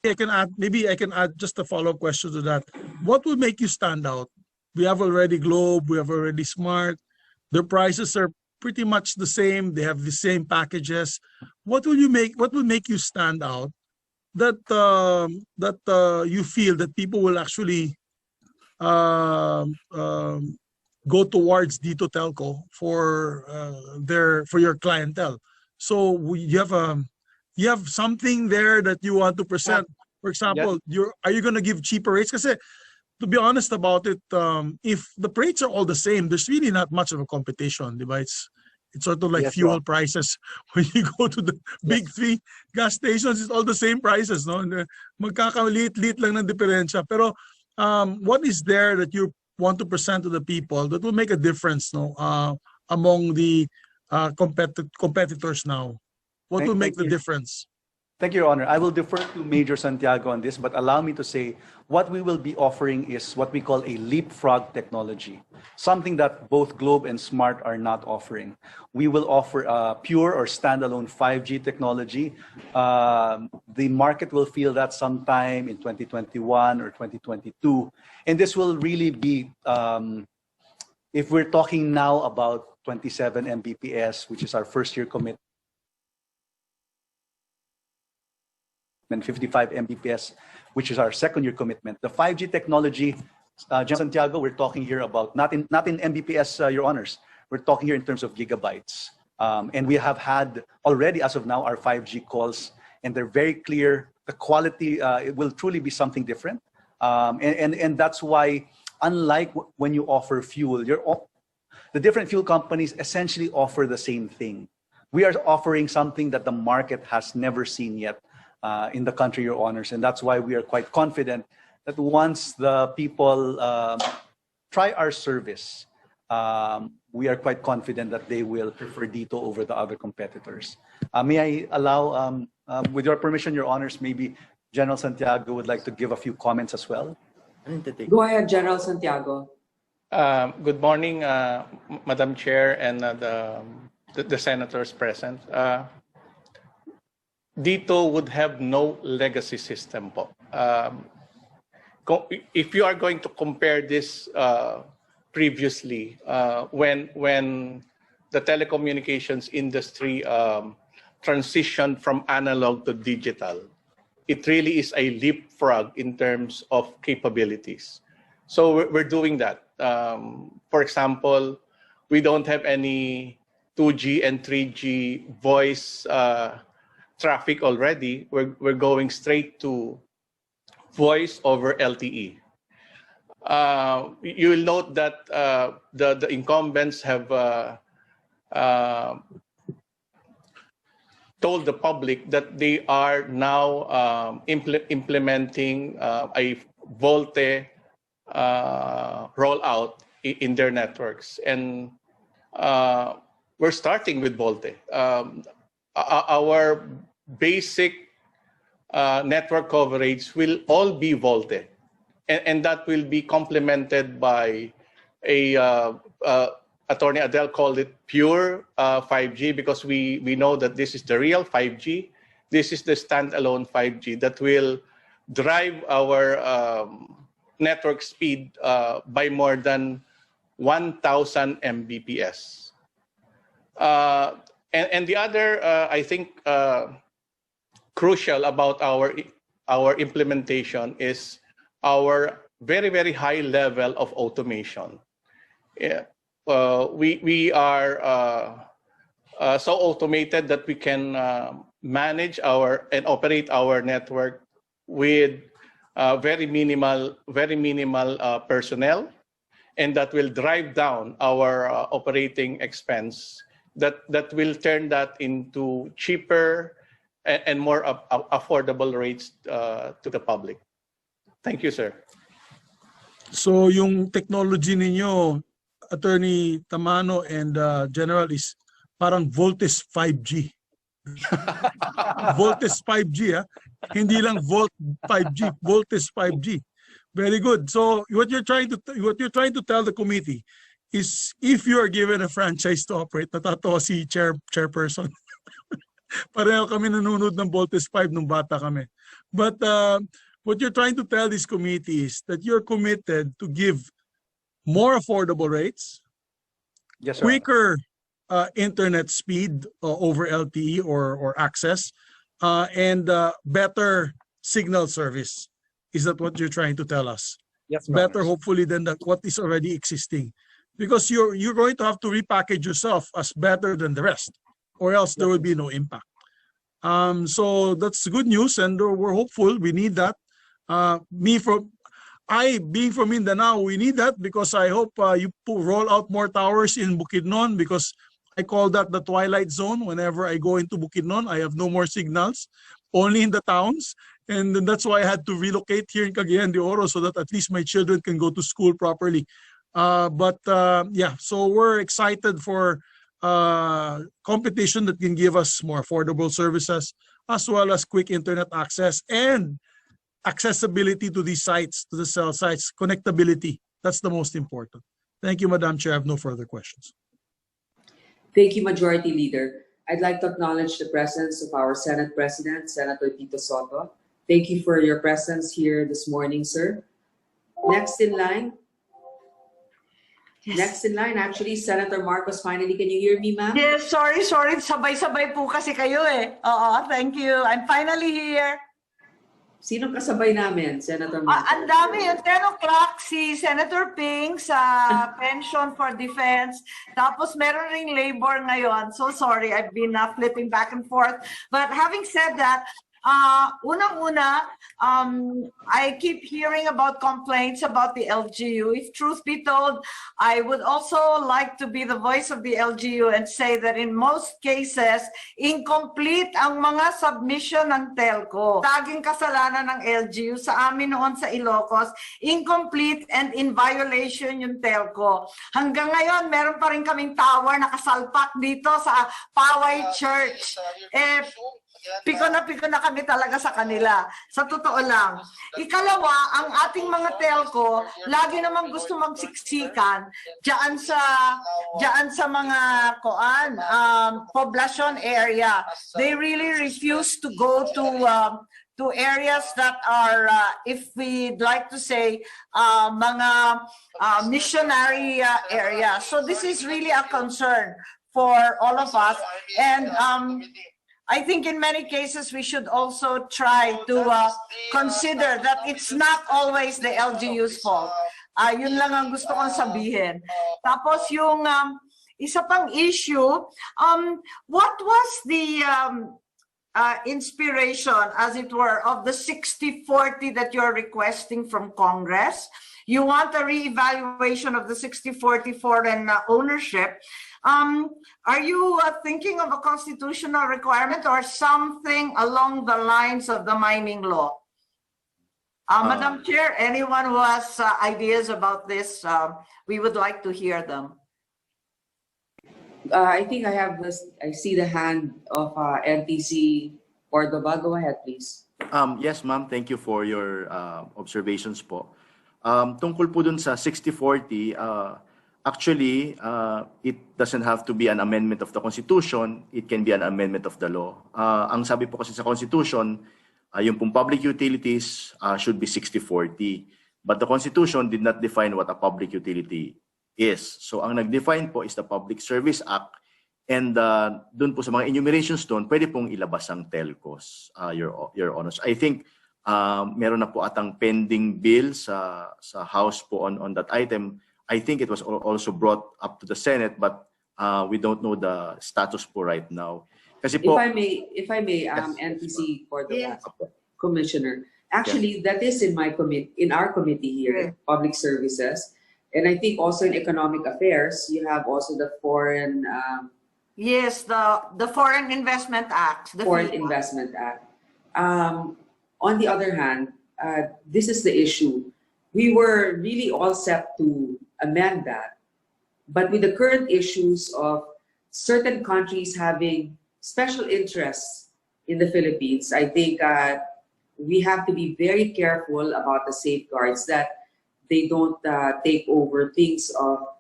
I can add, maybe I can add just a follow-up question to that. What would make you stand out? We have already Globe, we have already Smart. Their prices are pretty much the same. They have the same packages. What will make you stand out that you feel that people will actually um, um, go towards Dito Telco for your clientele? So you have something there that you want to present. For Yes, example, are you going to give cheaper rates? Because to be honest about it, if the rates are all the same, there's really not much of a competition. Diba? It's sort of like yes, Your fuel prices. When you go to the yes. big three gas stations, it's all the same prices. No? And, magkakaliit-liit lang ng diferensya. Pero what is there that you want to present to the people that will make a difference, no, among the competitors now? What will make Thank the you. difference? Thank you, Your Honor. I will defer to Major Santiago on this, but allow me to say what we will be offering is what we call a leapfrog technology, something that both Globe and Smart are not offering. We will offer a pure or standalone 5G technology. The market will feel that sometime in 2021 or 2022. And this will really be, if we're talking now about 27 Mbps, which is our first year commitment, and 55 Mbps, which is our second year commitment. The 5G technology, General Santiago, we're talking here about not in Mbps, Your Honors. We're talking here in terms of gigabytes. And we have had already, as of now, our 5G calls, and they're very clear. The quality, it will truly be something different. And that's why, unlike when you offer fuel, the different fuel companies essentially offer the same thing. We are offering something that the market has never seen yet. In the country, Your Honors. And that's why we are quite confident that once the people try our service, we are quite confident that they will prefer Dito over the other competitors. May I allow, with your permission, Your Honors, maybe General Santiago would like to give a few comments as well? Go ahead, General Santiago. Good morning, Madam Chair and the senators present. Dito would have no legacy system po. If you are going to compare this previously, when the telecommunications industry transitioned from analog to digital, it really is a leapfrog in terms of capabilities. So we're doing that. For example, we don't have any 2G and 3G voice traffic already. We're going straight to voice over LTE. You will note that the incumbents have told the public that they are now implementing a VoLTE rollout in their networks. And we're starting with VoLTE. Our basic network coverage will all be VoLTE, and that will be complemented by a Attorney Adele called it pure 5G, because we know that this is the real 5G. This is the standalone 5G that will drive our network speed by more than 1,000 Mbps. And the other, I think, crucial about our implementation is our very, very high level of automation. Yeah. We are so automated that we can manage and operate our network with very minimal personnel, and that will drive down our operating expense. That will turn that into cheaper and more affordable rates to the public. Thank you, sir. So yung technology ninyo, Attorney Tamano and General, is parang Voltes 5G. Voltes 5G, ah? Hindi lang Volt 5G, Voltes 5G. Very good. So what you're trying to tell the committee is, if you are given a franchise to operate, natatawa si chairperson. Pareho kami nanonood ng Voltes 5 nung bata kami. But what you're trying to tell these committees that you're committed to give more affordable rates, Yes, Your Honor. quicker internet speed over LTE or access, and better signal service. Is that what you're trying to tell us? Yes, Your Better, Honors. hopefully, than what is already existing, because you're going to have to repackage yourself as better than the rest, or else there will be no impact. So that's good news, and we're hopeful. We need that. Being from Mindanao, we need that, because I hope you roll out more towers in Bukidnon, because I call that the twilight zone. Whenever I go into Bukidnon, I have no more signals, only in the towns. And then that's why I had to relocate here in Cagayan de Oro, so that at least my children can go to school properly. Yeah, so we're excited for competition that can give us more affordable services, as well as quick internet access and accessibility to these sites, to the cell sites, connectability. That's the most important. Thank you, Madam Chair. I have no further questions. Thank you, Majority Leader. I'd like to acknowledge the presence of our Senate President, Senator Tito Soto. Thank you for your presence here this morning, sir. Next in line. Yes. Next in line, actually, Senator Marcos. Finally, can you hear me, ma'am? Yes, sorry. Sabay-sabay po kasi kayo eh. Oo, thank you. I'm finally here. Sino kasabay namin, Senator Marcos? Ang dami yun. 10 o'clock si Senator Ping sa Pension for Defense. Tapos meron ring labor ngayon. So sorry, I've been flipping back and forth. But having said that, unang-una, I keep hearing about complaints about the LGU. If truth be told, I would also like to be the voice of the LGU and say that in most cases, incomplete ang mga submission ng Telco. Taging kasalanan ng LGU sa amin noon sa Ilocos, incomplete and in violation yung Telco. Hanggang ngayon, meron pa rin kaming tower na kasalpak dito sa Paway Church. Piko na kami talaga sa kanila. Sa totoo lang. Ikalawa, ang ating mga telco, lagi namang gusto magsiksikan diyan sa mga poblasyon area. They really refuse to go to areas that are, if we'd like to say, mga missionary area. So this is really a concern for all of us. And I think in many cases we should also try to consider that it's not always the LGU's fault. Yun lang ang gusto kong sabihin. Tapos yung isa pang issue, what was the inspiration, as it were, of the 60-40 that you're requesting from Congress? You want a reevaluation of the 60-40 foreign ownership. Are you thinking of a constitutional requirement or something along the lines of the mining law? Madam Chair, anyone who has ideas about this, we would like to hear them. I think I see the hand of NTC Cordoba. Go ahead, please. Yes, ma'am. Thank you for your observations po. Tungkol po dun sa 60-40, actually, it doesn't have to be an amendment of the Constitution. It can be an amendment of the law. Ang sabi po kasi sa Constitution, yung pong public utilities should be 60-40. But the Constitution did not define what a public utility is. So ang nag-define po is the Public Service Act. And dun po sa mga enumerations doon, pwede pong ilabas ang telcos, Your Honors. I think meron na po atang pending bill sa House po on that item. I think it was also brought up to the Senate, but we don't know the status po right now. Kasi po, If I may, Yes. NTC Cordoba, Yes. Commissioner. Actually, that is in our committee here, Public Services, and I think also in Economic Affairs, you have also the Foreign Yes, the Foreign Investment Act. Foreign Investment Act. On the other hand, this is the issue. We were really all set to amend that. But with the current issues of certain countries having special interests in the Philippines, I think we have to be very careful about the safeguards that they don't take over things of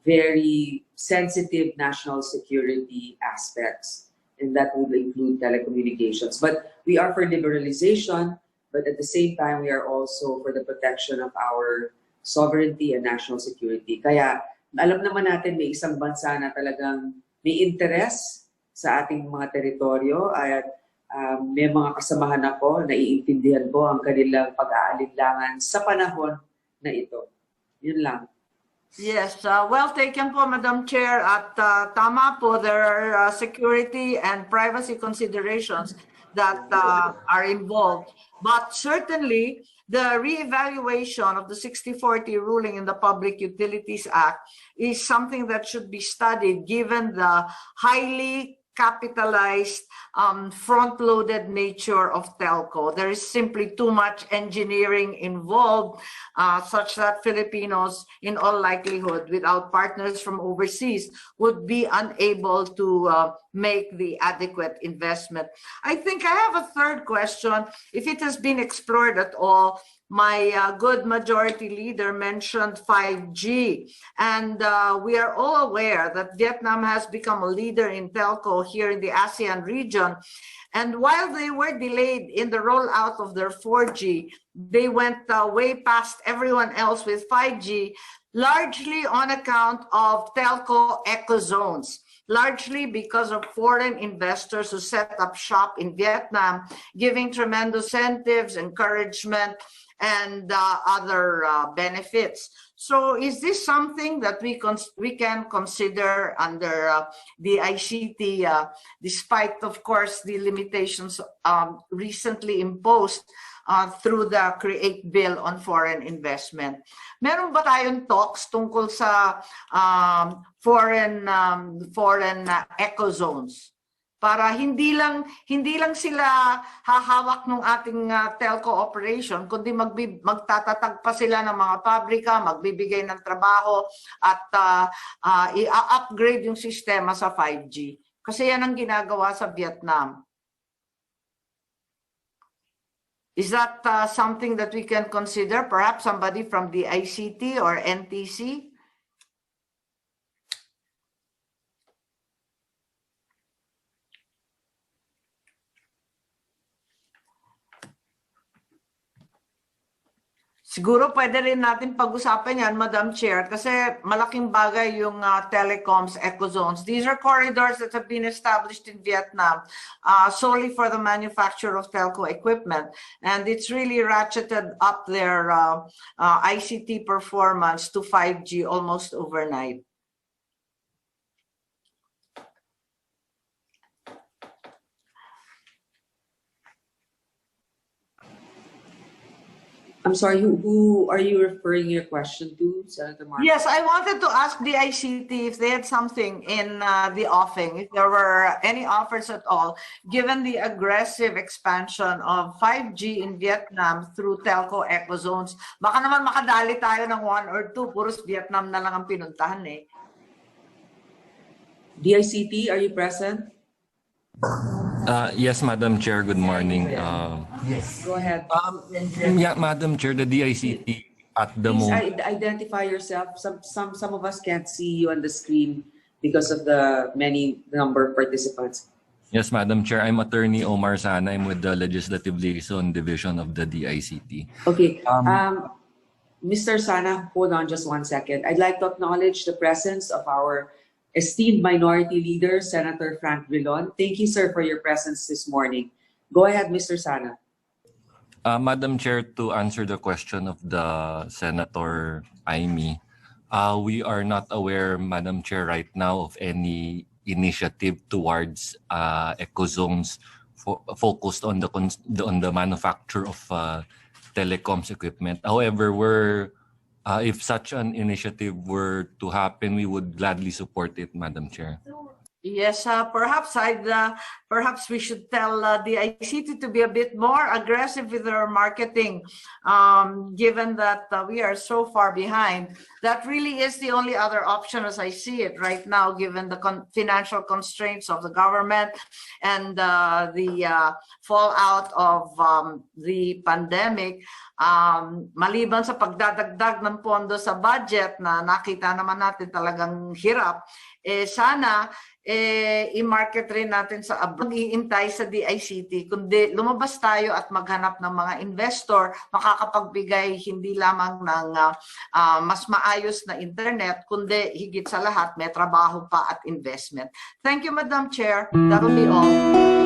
very sensitive national security aspects. and that would include telecommunications. But we are for liberalization, but at the same time, we are also for the protection of our sovereignty and national security. Kaya alam naman natin may isang bansa na talagang may interes sa ating mga teritoryo at may mga kasamahan ako, naiintindihan ko ang kanilang pag-aalinlangan sa panahon na ito. Yun lang. Yes, well taken po, Madam Chair. At tama po, there are security and privacy considerations that are involved. But certainly, the reevaluation of the 60/40 ruling in the Public Utilities Act is something that should be studied given the highly capitalized, front-loaded nature of telco. There is simply too much engineering involved, such that Filipinos, in all likelihood, without partners from overseas, would be unable to make the adequate investment. I think I have a third question. If it has been explored at all, my good majority leader mentioned 5G, and we are all aware that Vietnam has become a leader in telco here in the ASEAN region. And while they were delayed in the rollout of their 4G, they went way past everyone else with 5G, largely on account of telco eco zones. Largely because of foreign investors who set up shop in Vietnam, giving tremendous incentives, encouragement, and other benefits. So is this something that we can consider under the ICT, despite, of course, the limitations recently imposed through the CREATE Bill on foreign investment? Meron ba tayong talks tungkol sa foreign eco zones? Para hindi lang sila hahawak ng ating telco operation, kundi magtatatag pa sila ng mga pabrika, magbibigay ng trabaho at i-upgrade yung sistema sa 5G. Kasi yan ang ginagawa sa Vietnam. Is that something that we can consider? Perhaps somebody from the ICT or NTC? Siguro pwede rin natin pag-usapan yan, Madam Chair, kasi malaking bagay yung telecoms eco zones. These are corridors that have been established in Vietnam solely for the manufacture of telco equipment. And it's really ratcheted up their ICT performance to 5G almost overnight. I'm sorry, who are you referring your question to, Senator Marcos? Yes, I wanted to ask the ICT if they had something in the offing, if there were any offers at all, given the aggressive expansion of 5G in Vietnam through telco eco zones. Baka naman makadali tayo ng 1 or 2, puros Vietnam na lang ang pinuntahan eh. DICT, are you present? Yes, Madam Chair, good morning. Go ahead. Yeah, Madam Chair, the DICT at the Please moment. identify yourself. Some of us can't see you on the screen because of the many number of participants. Yes, Madam Chair, I'm Attorney Omar Sana. I'm with the Legislative Liaison Division of the DICT. Okay. Mr. Sana, hold on just 1 second. I'd like to acknowledge the presence of our esteemed minority leader, Senator Frank Vilon. Thank you, sir, for your presence this morning. Go ahead, Mr. Sana. Madam Chair, to answer the question of the Senator Aimee, we are not aware, Madam Chair, right now of any initiative towards eco zones focused on the manufacture of telecoms equipment. However, if such an initiative were to happen, we would gladly support it, Madam Chair. Yes, perhaps we should tell the ICT to be a bit more aggressive with their marketing, given that we are so far behind. That really is the only other option as I see it right now, given the financial constraints of the government and the fallout of the pandemic. Maliban sa pagdadagdag ng pondo sa budget na nakita naman natin talagang hirap, sana i-market rin natin sa abroad, iintay sa DICT, kundi lumabas tayo at maghanap ng mga investor, makakapagbigay hindi lamang ng mas maayos na internet, kundi higit sa lahat may trabaho pa at investment. Thank you, Madam Chair. That will be all.